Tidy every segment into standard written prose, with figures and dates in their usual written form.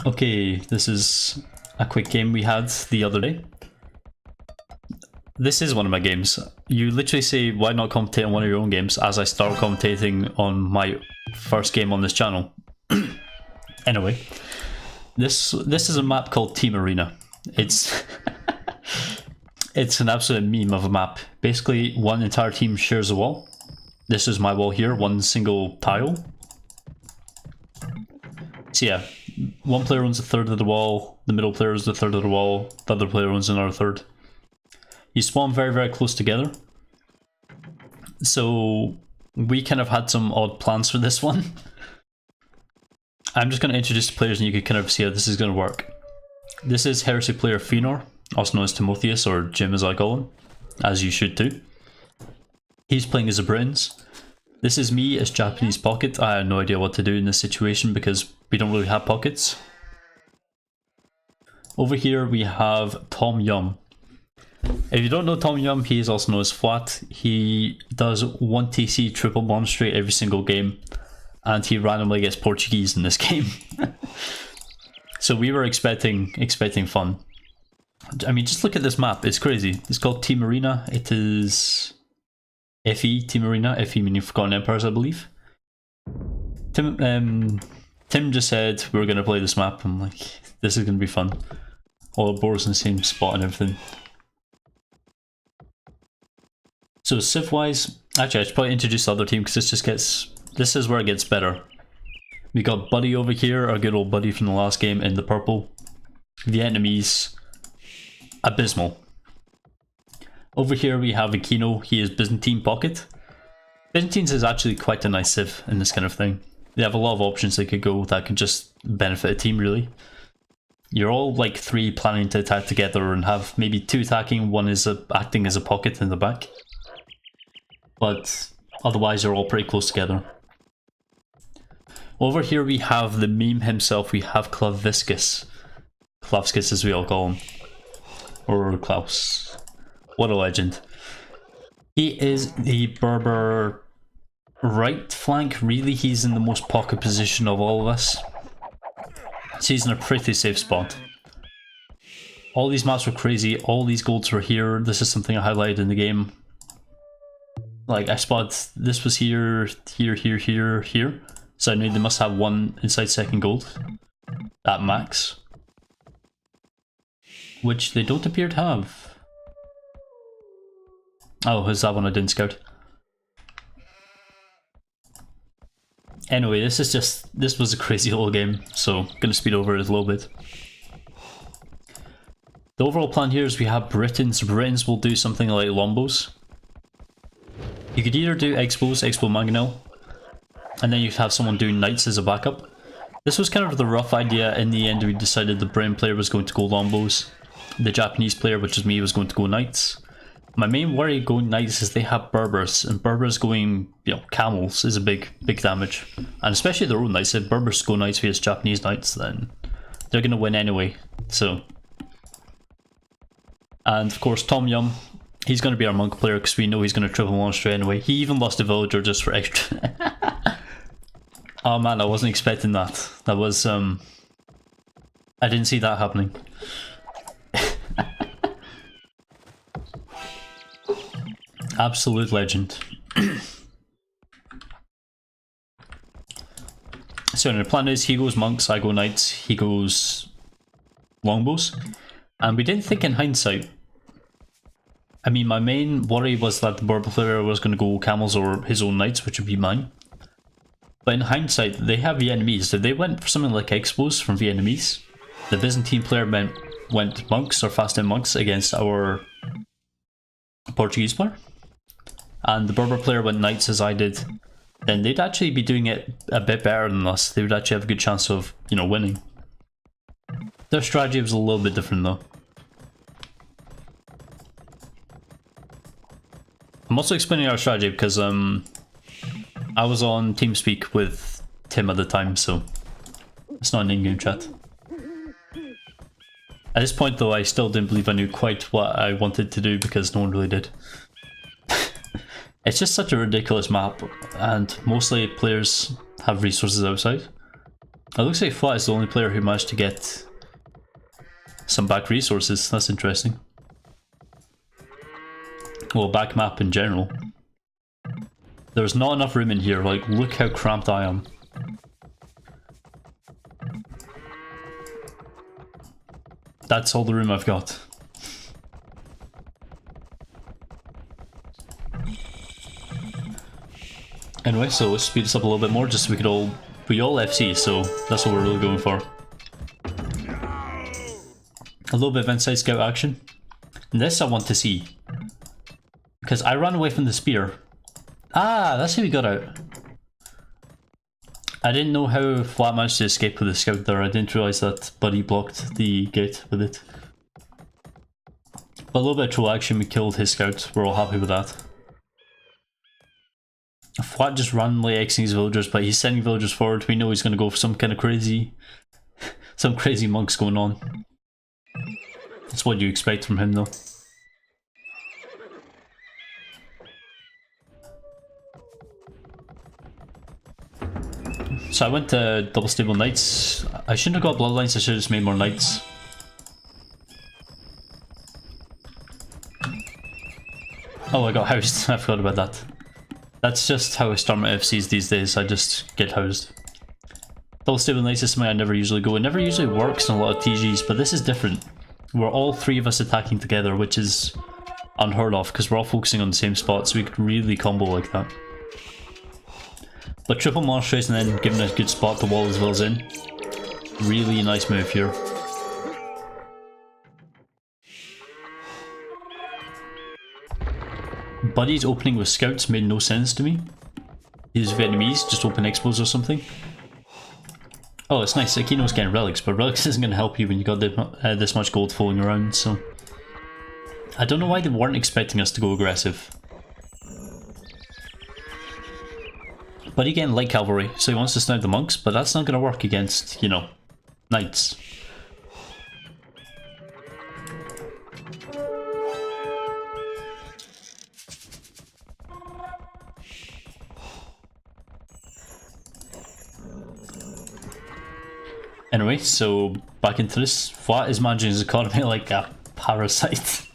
Okay, this is a quick game we had the other day. This is one of my games. You literally say, why not commentate on one of your own games, as I start commentating on my first game on this channel. Anyway, this is a map called Team Arena. It's it's an absolute meme of a map. Basically, one entire team shares a wall. This is my wall here, one single tile. So yeah, one player owns a third of the wall, the middle player owns a third of the wall, the other player owns another third. You spawn very, very close together. So we kind of had some odd plans for this one. I'm just going to introduce the players and you can kind of see how this is going to work. This is Heresy player Fenor, also known as Timotheus, or Jim as I call him, as you should too. He's playing as a Britons. This is me as Japanese Pocket. I have no idea what to do in this situation because we don't really have pockets. Over here we have Tom Yum. If you don't know Tom Yum, he is also known as Flat. He does 1 TC triple bomb straight every single game, and he randomly gets Portuguese in this game. So we were expecting fun. I mean, just look at this map, it's crazy. It's called Team Arena. It is FE, Team Arena, FE meaning Forgotten Empires, I believe. Tim just said we were going to play this map. I'm like, this is going to be fun. All the boards in the same spot and everything. So civ-wise, actually I should probably introduce the other team because this is where it gets better. We got Buddy over here, our good old buddy from the last game in the purple. The enemies, abysmal. Over here we have Aquino, he is Byzantine Pocket. Byzantines is actually quite a nice civ in this kind of thing. They have a lot of options they could go that could just benefit a team really. You're all like 3 planning to attack together and have maybe 2 attacking, 1 is acting as a pocket in the back. But otherwise you're all pretty close together. Over here we have the meme himself, we have Klaviscus. Klaviscus as we all call him. Or Klaus. What a legend. He is the Berber right flank, really he's in the most pocket position of all of us. So he's in a pretty safe spot. All these maps were crazy, all these golds were here, this is something I highlighted in the game. Like I spotted this was here, here, here, here, here. So I knew they must have 1 inside second gold at max. Which they don't appear to have. Oh, is that one I didn't scout? Anyway, this was a crazy little game, so gonna speed over it a little bit. The overall plan here is we have Britons. Britons will do something like Lombos. You could either do Expos, Expo Mangonel, and then you'd have someone doing Knights as a backup. This was kind of the rough idea. In the end we decided the Briton player was going to go Lombos. The Japanese player, which is me, was going to go Knights. My main worry going Knights is they have Berbers, and Berbers going, you know, Camels is a big damage. And especially their own Knights. If Berbers go Knights vs Japanese Knights, then they're going to win anyway. So, and of course Tom Yum, he's going to be our monk player because we know he's going to triple monster anyway. He even lost a villager just for extra. Oh man, I wasn't expecting that. That was, I didn't see that happening. Absolute legend. So the plan is he goes monks, I go knights, he goes longbows. And we didn't think in hindsight. I mean, my main worry was that the Berber player was going to go camels or his own knights, which would be mine. But in hindsight, they have Vietnamese. If they went for something like Expos from Vietnamese, the Byzantine player went monks or fast-in monks against our Portuguese player, and the Berber player went knights as I did, then they'd actually be doing it a bit better than us. They would actually have a good chance of, you know, winning. Their strategy was a little bit different though. I'm also explaining our strategy because I was on TeamSpeak with Tim at the time, so it's not an in-game chat. At this point though, I still didn't believe I knew quite what I wanted to do because no one really did. It's just such a ridiculous map, and mostly players have resources outside. It looks like Flat is the only player who managed to get some back resources. That's interesting. Well, back map in general. There's not enough room in here. Like, look how cramped I am. That's all the room I've got. Anyway, so let's speed this up a little bit more just so we all FC, so that's what we're really going for. A little bit of inside scout action. And this I want to see. Because I ran away from the spear. Ah, that's how we got out. I didn't know how Flat managed to escape with the scout there. I didn't realise that Buddy blocked the gate with it. But a little bit of troll action, we killed his scout. We're all happy with that. Flat just randomly Xing his villagers, but he's sending villagers forward. We know he's going to go for some kind of crazy... some crazy monks going on. That's what you expect from him though. So I went to double stable knights. I shouldn't have got bloodlines, I should have just made more knights. Oh, I got housed. I forgot about that. That's just how I start my FCs these days, I just get housed. Double stable knights is something I never usually go. It never usually works in a lot of TGs, but this is different. We're all three of us attacking together, which is unheard of because we're all focusing on the same spot, so we could really combo like that. But triple monasteries and then giving a good spot to wall as well as in. Really nice move here. Buddy's opening with scouts made no sense to me. He's Vietnamese, just open expos or something. Oh, it's nice. Akino's getting relics, but relics isn't going to help you when you got this much gold flowing around, so... I don't know why they weren't expecting us to go aggressive. Buddy getting light cavalry, so he wants to snipe the monks, but that's not going to work against, you know, knights. Anyway, so back into this. Flat is managing his economy like a parasite.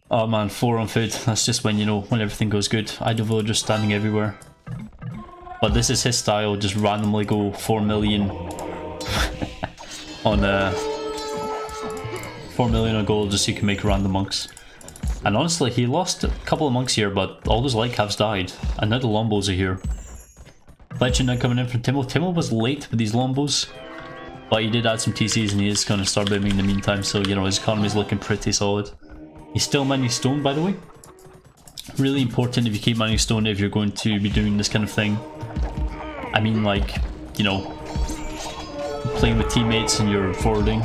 Oh man, 4 on food. That's just when, you know, when everything goes good. Idle villagers standing everywhere. But this is his style, just randomly go 4 million on 4 million on gold just so you can make random monks. And honestly, he lost a couple of monks here, but all those light calves died. And now the lombos are here. Legend now coming in from Timo. Timo was late with these lombos, but he did add some TCs and he is going to start booming in the meantime, so you know his economy is looking pretty solid. He's still mining stone, by the way. Really important if you keep mining stone if you're going to be doing this kind of thing. I mean, like, you know, playing with teammates and you're forwarding.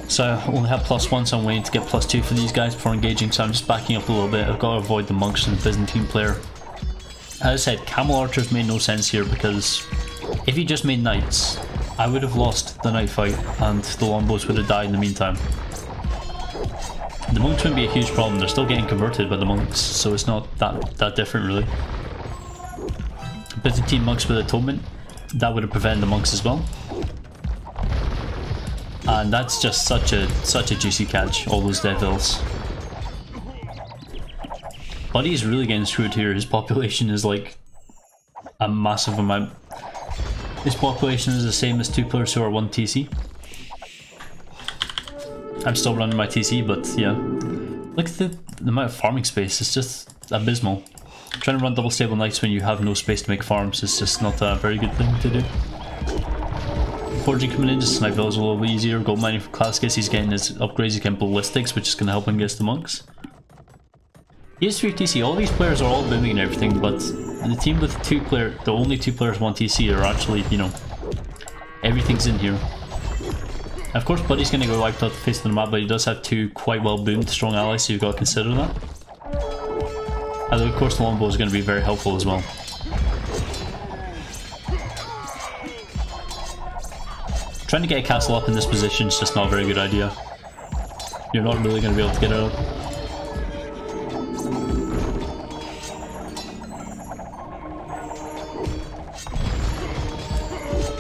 So I only have +1, so I'm waiting to get +2 for these guys before engaging, so I'm just backing up a little bit. I've got to avoid the monks and the Byzantine player. As I said, camel archers made no sense here because if he just made knights, I would have lost the knight fight and the lombos would have died in the meantime. The monks wouldn't be a huge problem, they're still getting converted by the monks, so it's not that different really. Byzantine monks with atonement, that would have prevented the monks as well. And that's just such a juicy catch, all those devils. Buddy is really getting screwed here, his population is like a massive amount. His population is the same as 2 players who are 1 TC. I'm still running my TC, but yeah. Look at the amount of farming space, it's just abysmal. Trying to run double stable knights when you have no space to make farms is just not a very good thing to do. Forging coming in, just snipe those a little bit easier. Gold mining for Classicus, he's getting his upgrades, he's getting ballistics, which is going to help him against the monks. He has 3 TC, all these players are all booming and everything, but the team with the only 2 players 1 TC are actually, you know, everything's in here. Of course, Buddy's going to go wiped out the face of the map, but he does have 2 quite well boomed strong allies, so you've got to consider that. And of course, the longbow is going to be very helpful as well. Trying to get a castle up in this position is just not a very good idea. You're not really going to be able to get it up.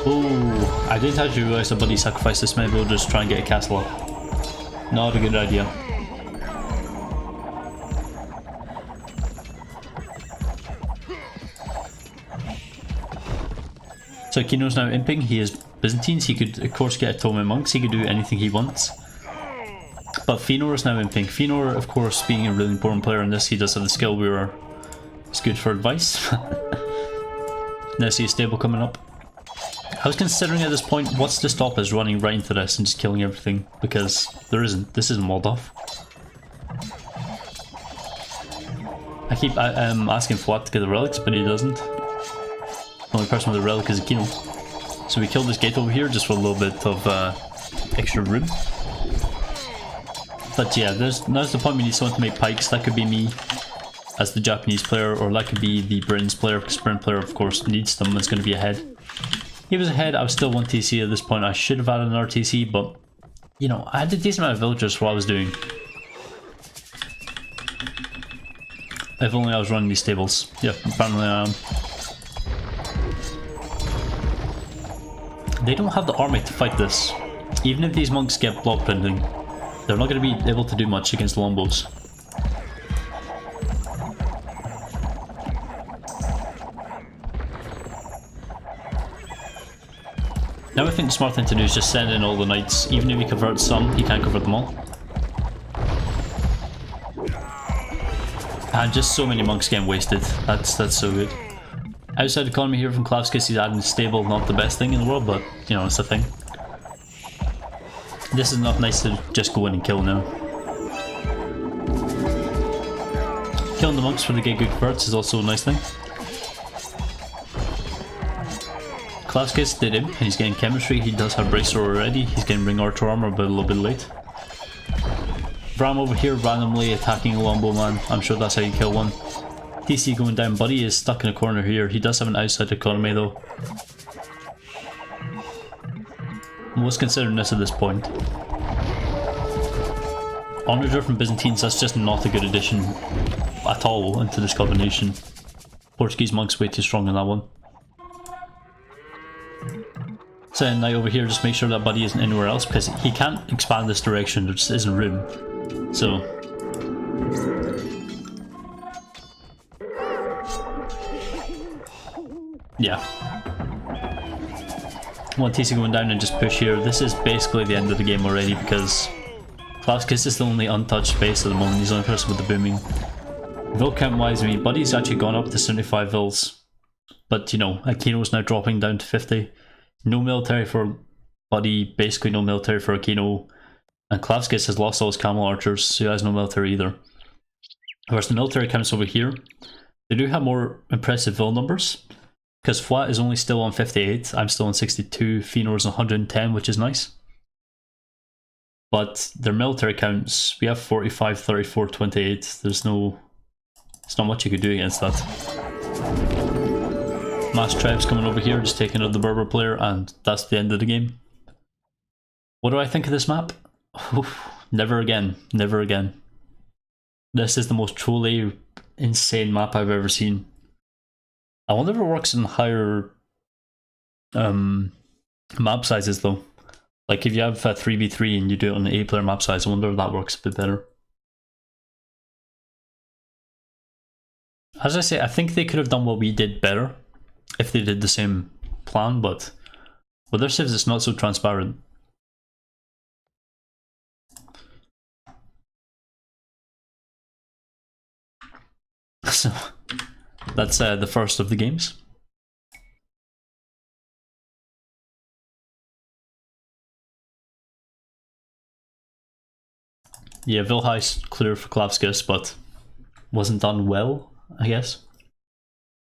Oh, I didn't actually realise that Buddy sacrificed this many villagers to try and get a castle up. Not a good idea. So Kino's now imping, he is Byzantines, he could of course get Ottoman monks, he could do anything he wants. But Fëanor is now imping. Fëanor, of course, being a really important player in this, he does have the skill where it's good for advice. Now see a stable coming up. I was considering at this point, what's to stop us running right into this and just killing everything, because there isn't. This isn't walled off. I keep asking Flat to get the relics, but he doesn't. The only person with a relic is Aquino. So we killed this gate over here just for a little bit of extra room. But yeah, now's the point we need someone to make pikes. That could be me as the Japanese player, or that could be the Britain's player, because Britain player of course needs them, that's going to be ahead. He was ahead, I was still 1 TC at this point. I should have added another TC, but you know, I had a decent amount of villagers for what I was doing. If only I was running these stables. Yeah, apparently I am. They don't have the army to fight this. Even if these monks get block printing, they're not going to be able to do much against longbows. Now I think the smart thing to do is just send in all the knights. Even if he converts some, he can't convert them all. And just so many monks getting wasted. That's so good. Outside economy here from Klavskis, he's adding stable, not the best thing in the world, but you know, it's a thing. This is not nice to just go in and kill now. Killing the monks for the get good converts is also a nice thing. Klavskis did him, and he's getting chemistry. He does have bracer already. He's getting ring archer armor, but a little bit late. Vram over here randomly attacking a longbow man. I'm sure that's how you kill one. DC going down. Buddy is stuck in a corner here. He does have an outside economy though. What's considering this at this point? Onager from Byzantines, that's just not a good addition at all into this combination. Portuguese monk's way too strong in that one. Send Knight over here, just make sure that Buddy isn't anywhere else, because he can't expand this direction, there just isn't room. So yeah. One TC going down and just push here. This is basically the end of the game already, because Klavskis is the only untouched space at the moment. He's the only person with the booming. Vil count wise, I mean, Buddy's actually gone up to 75 vils. But you know, Aquino's now dropping down to 50. No military for Buddy, basically no military for Aquino. And Klavskis has lost all his camel archers, so he has no military either. Whereas the military counts over here, they do have more impressive vil numbers. Because Flat is only still on 58, I'm still on 62, Fëanor's on 110, which is nice. But their military counts, we have 45, 34, 28, there's not much you could do against that. Mass tribes coming over here, just taking out the Berber player, and that's the end of the game. What do I think of this map? Oof, never again, never again. This is the most truly insane map I've ever seen. I wonder if it works in higher map sizes though. Like if you have a 3v3 and you do it on an 8-player map size, I wonder if that works a bit better. As I say, I think they could have done what we did better if they did the same plan, but with their civs it's not so transparent. So that's the first of the games. Yeah, Vilhai's clear for Klavskis, but wasn't done well, I guess.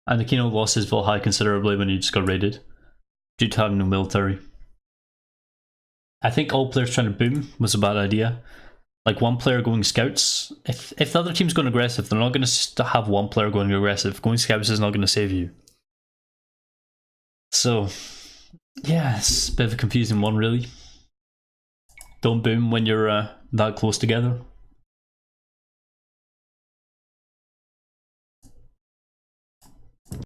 And Aquino lost his Vilhai considerably when he just got raided, due to having no military. I think all players trying to boom was a bad idea. Like one player going scouts, if the other team's going aggressive, they're not going to have one player going aggressive. Going scouts is not going to save you. So, yeah, it's a bit of a confusing one really. Don't boom when you're that close together.